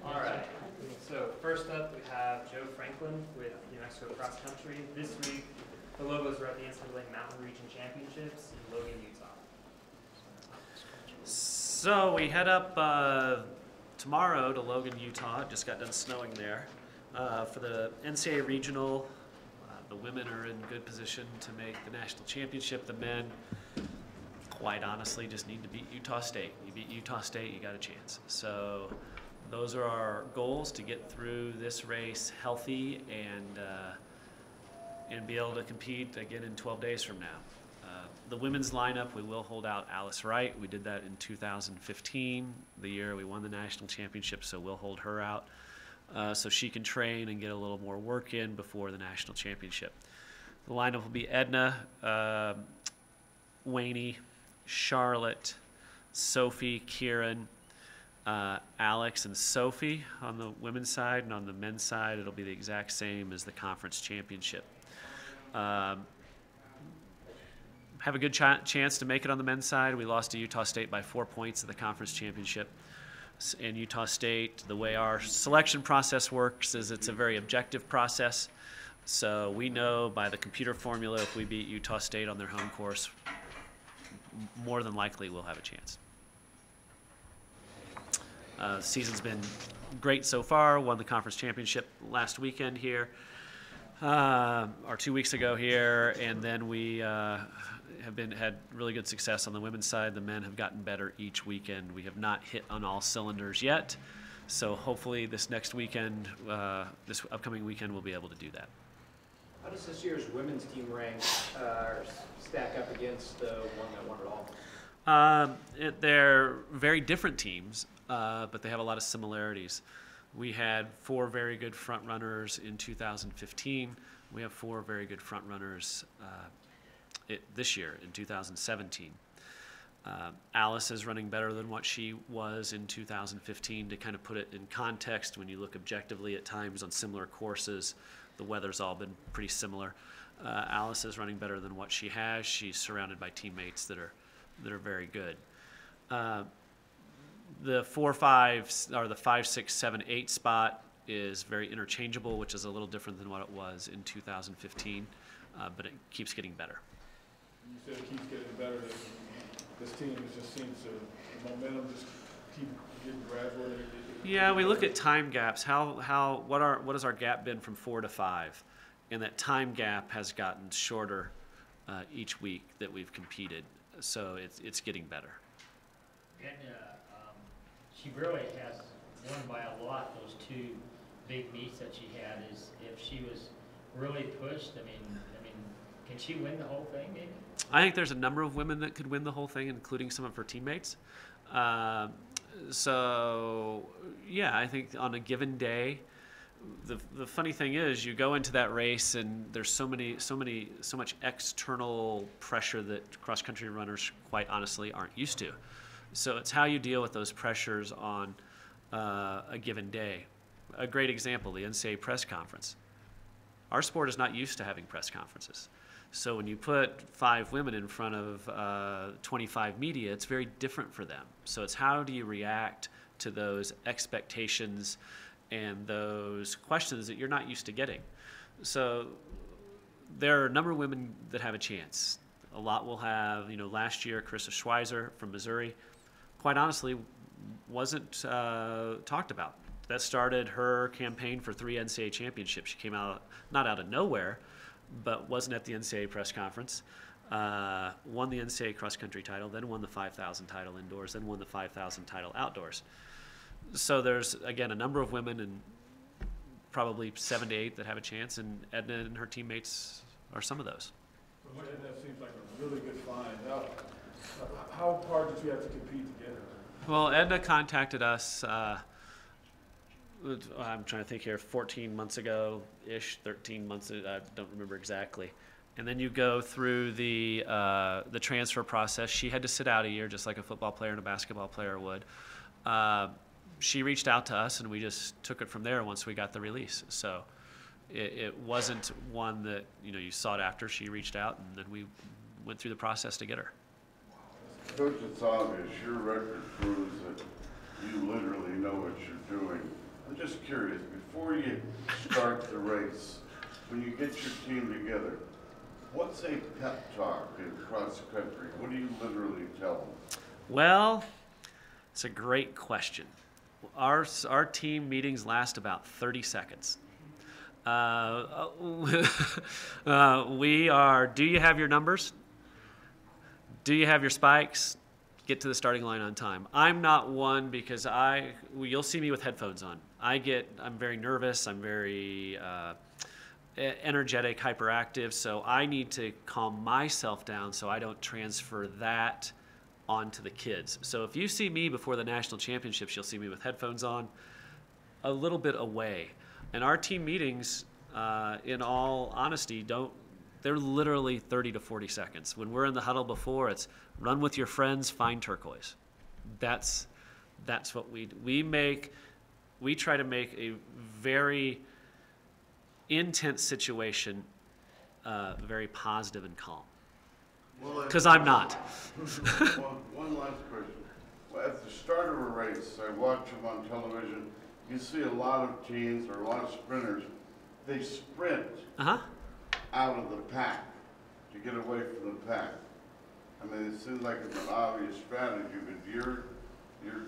All right. So first up, we have Joe Franklin with New Mexico Cross Country. This week, the Lobos were at the NCAA Mountain Region Championships in Logan, Utah. So we head up tomorrow to Logan, Utah. It just got done snowing there. For the NCAA Regional, the women are in good position to make the national championship. The men, quite honestly, just need to beat Utah State. You beat Utah State, you got a chance. So those are our goals, to get through this race healthy and be able to compete again in 12 days from now. The women's lineup, we will hold out Alice Wright. We did that in 2015, the year we won the national championship, so we'll hold her out so she can train and get a little more work in before the national championship. The lineup will be Edna, Wayne, Charlotte, Sophie, Kieran, Alex, and Sophie on the women's side, and on the men's side it'll be the exact same as the conference championship. Have a good chance to make it on the men's side. We lost to Utah State by 4 points at the conference championship. In Utah State, the way our selection process works is it's a very objective process. So we know by the computer formula, if we beat Utah State on their home course, more than likely we'll have a chance. The season's been great so far. Won the conference championship last weekend here, or 2 weeks ago here, and then we had really good success on the women's side. The men have gotten better each weekend. We have not hit on all cylinders yet, so hopefully this next weekend, this upcoming weekend, we'll be able to do that. How does this year's women's team rank stack up against the one that won it all? They're very different teams, but they have a lot of similarities. We had 4 very good front runners in 2015. We have 4 very good front runners this year in 2017. Alice is running better than what she was in 2015. To kind of put it in context, when you look objectively at times on similar courses, the weather's all been pretty similar. Alice is running better than what she has. She's surrounded by teammates that are very good. The 4, 5, or the 5, 6, 7, 8 spot is very interchangeable, which is a little different than what it was in 2015, but it keeps getting better. You said it keeps getting better. This team just seems to, the momentum just keep getting gradual. Yeah, we look at time gaps. What has our gap been from 4 to 5, and that time gap has gotten shorter each week that we've competed. So it's getting better. And she really has won by a lot. Those 2 big meets that she had, is if she was really pushed. I mean, can she win the whole thing? Maybe. I think there's a number of women that could win the whole thing, including some of her teammates. So yeah, I think on a given day, the funny thing is, you go into that race and there's so much external pressure that cross-country runners, quite honestly, aren't used to. So it's how you deal with those pressures on a given day. A great example, the NCAA press conference. Our sport is not used to having press conferences. So when you put 5 women in front of 25 media, it's very different for them. So it's how do you react to those expectations and those questions that you're not used to getting. So there are a number of women that have a chance. A lot will have, last year, Carissa Schweizer from Missouri, quite honestly, wasn't talked about. That started her campaign for 3 NCAA championships. She came out, not out of nowhere, but wasn't at the NCAA press conference, won the NCAA cross-country title, then won the 5,000 title indoors, then won the 5,000 title outdoors. So there's, again, a number of women, and probably 7 to 8 that have a chance, and Edna and her teammates are some of those. So Edna seems like a really good find. How hard did you have to compete to get her? Well, Edna contacted us, I'm trying to think here, 14 months ago-ish, 13 months, I don't remember exactly. And then you go through the transfer process. She had to sit out a year, just like a football player and a basketball player would. She reached out to us, and we just took it from there once we got the release. So it wasn't one that you sought after. She reached out, and then we went through the process to get her. Coach, it's obvious your record proves that you literally know what you're doing. I'm just curious, before you start the race, when you get your team together, what's a pep talk in cross country? What do you literally tell them? Well, it's a great question. Our team meetings last about 30 seconds. We are, do you have your numbers? Do you have your spikes? Get to the starting line on time. I'm not one because you'll see me with headphones on. I'm very nervous. I'm very energetic, hyperactive. So I need to calm myself down so I don't transfer that onto the kids. So if you see me before the national championships, you'll see me with headphones on, a little bit away. And our team meetings, in all honesty, they're literally 30 to 40 seconds. When we're in the huddle before, it's run with your friends, find turquoise. That's what we try to make a very intense situation very positive and calm. Because I'm not. One last question. Well, at the start of a race, I watch them on television. You see a lot of teams or a lot of sprinters, they sprint out of the pack to get away from the pack. I mean, it seems like it's an obvious strategy, but your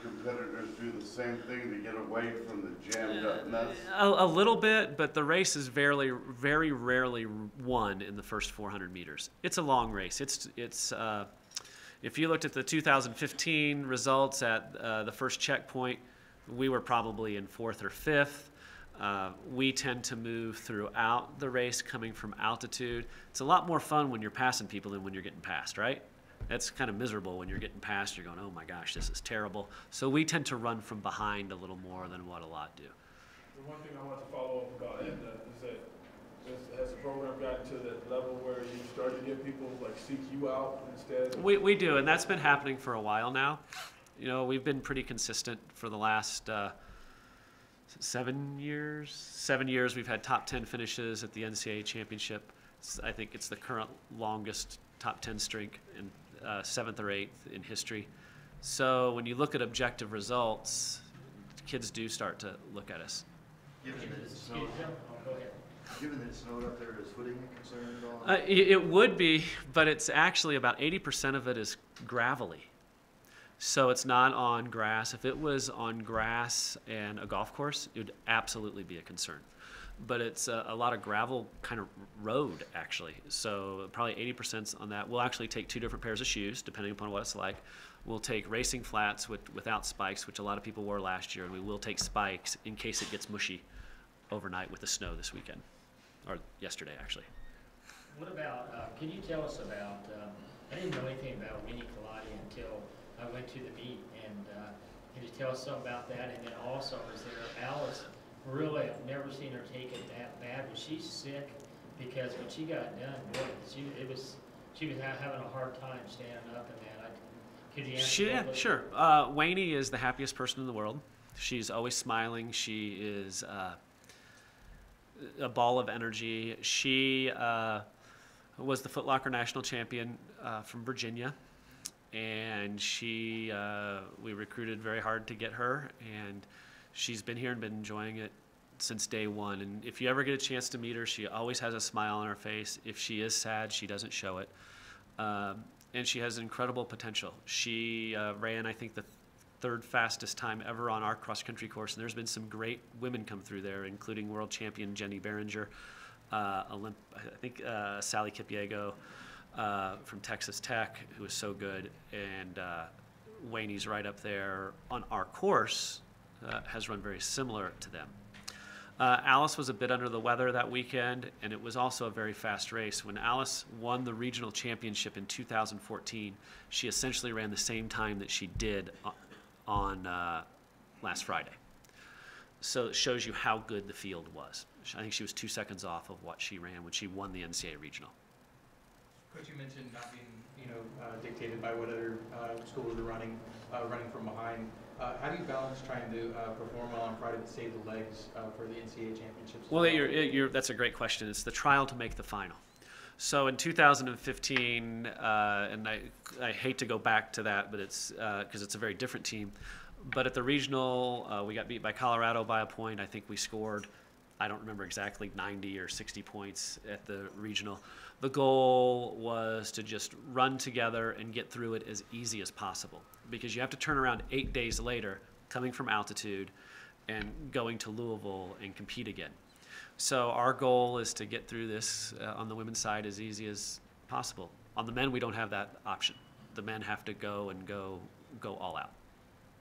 competitors do the same thing to get away from the jammed up nuts? A little bit, but the race is very rarely won in the first 400 meters. It's a long race. If you looked at the 2015 results at the first checkpoint, we were probably in 4th or 5th. We tend to move throughout the race coming from altitude. It's a lot more fun when you're passing people than when you're getting passed, right? That's kind of miserable when you're getting passed. You're going, oh my gosh, this is terrible. So we tend to run from behind a little more than what a lot do. The one thing I want to follow up about Edna is that has the program gotten to that level where you start to get people like seek you out instead? We do, and that's been happening for a while now. You know, we've been pretty consistent for the last 7 years. 7 years we've had top 10 finishes at the NCAA championship. I think it's the current longest top 10 streak in 7th or 8th in history. So when you look at objective results, kids do start to look at us. Given that it's snowed, up there, is footing a concern at all? It would be, but it's actually about 80% of it is gravelly. So it's not on grass. If it was on grass and a golf course, it would absolutely be a concern. But it's a lot of gravel kind of road, actually. So probably 80% on that. We'll actually take 2 different pairs of shoes, depending upon what it's like. We'll take racing flats without spikes, which a lot of people wore last year, and we will take spikes in case it gets mushy overnight with the snow this weekend, or yesterday, actually. What about, can you tell us about, I didn't know anything about Winnie Colati until I went to the meet, and can you tell us something about that? And then also, is there Alice? Really, I've never seen her take it that bad. Was she sick? Because when she got done, boy, she was having a hard time standing up in that. Could you answer that? Yeah, sure. Wayne is the happiest person in the world. She's always smiling. She is a ball of energy. She was the Foot Locker national champion from Virginia, and we recruited very hard to get her, and she's been here and been enjoying it since day one. And if you ever get a chance to meet her, she always has a smile on her face. If she is sad, she doesn't show it. And she has incredible potential. She ran, I think, the 3rd fastest time ever on our cross-country course. And there's been some great women come through there, including world champion Jenny Behringer, Sally Kipiego from Texas Tech, who is so good. And Wayne's right up there on our course. Has run very similar to them. Alice was a bit under the weather that weekend, and it was also a very fast race. When Alice won the regional championship in 2014, she essentially ran the same time that she did on last Friday. So it shows you how good the field was. I think she was 2 seconds off of what she ran when she won the NCAA regional. Coach, you mentioned not being, dictated by what other schools are running from behind. How do you balance trying to perform well on Friday to save the legs for the NCAA championships? Well, that's a great question. It's the trial to make the final. So in 2015, and I hate to go back to that, but it's because it's a very different team. But at the regional, we got beat by Colorado by a point. I think we scored, I don't remember exactly, 90 or 60 points at the regional. The goal was to just run together and get through it as easy as possible, because you have to turn around 8 days later, coming from altitude and going to Louisville and compete again. So our goal is to get through this on the women's side as easy as possible. On the men, we don't have that option. The men have to go all out.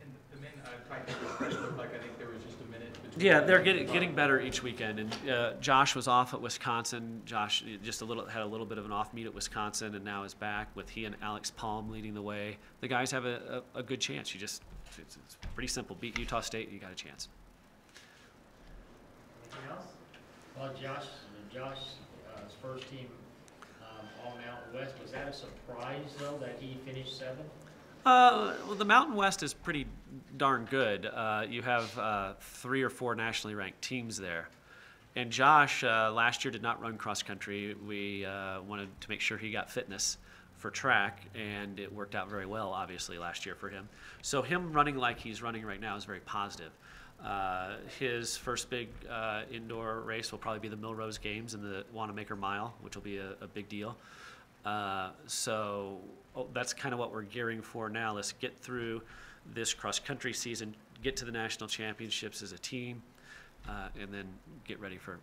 And the men tried to look like, I think there was just a minute between. Yeah, they're getting better each weekend. And Josh was off at Wisconsin. Josh just had a little bit of an off meet at Wisconsin, and now is back with he and Alex Palm leading the way. The guys have a good chance. It's pretty simple. Beat Utah State, you got a chance. Anything else? Well, Josh's first team all Mountain West, was that a surprise though that he finished 7th? Well, the Mountain West is pretty darn good. You have 3 or 4 nationally ranked teams there. And Josh last year did not run cross country. We wanted to make sure he got fitness for track, and it worked out very well, obviously, last year for him. So him running like he's running right now is very positive. His first big indoor race will probably be the Milrose Games in the Wanamaker Mile, which will be a big deal. So that's kind of what we're gearing for now. Let's get through this cross-country season, get to the national championships as a team, and then get ready for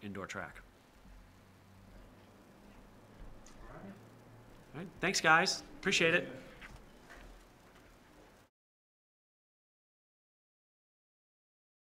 indoor track. All right. Thanks, guys. Appreciate it.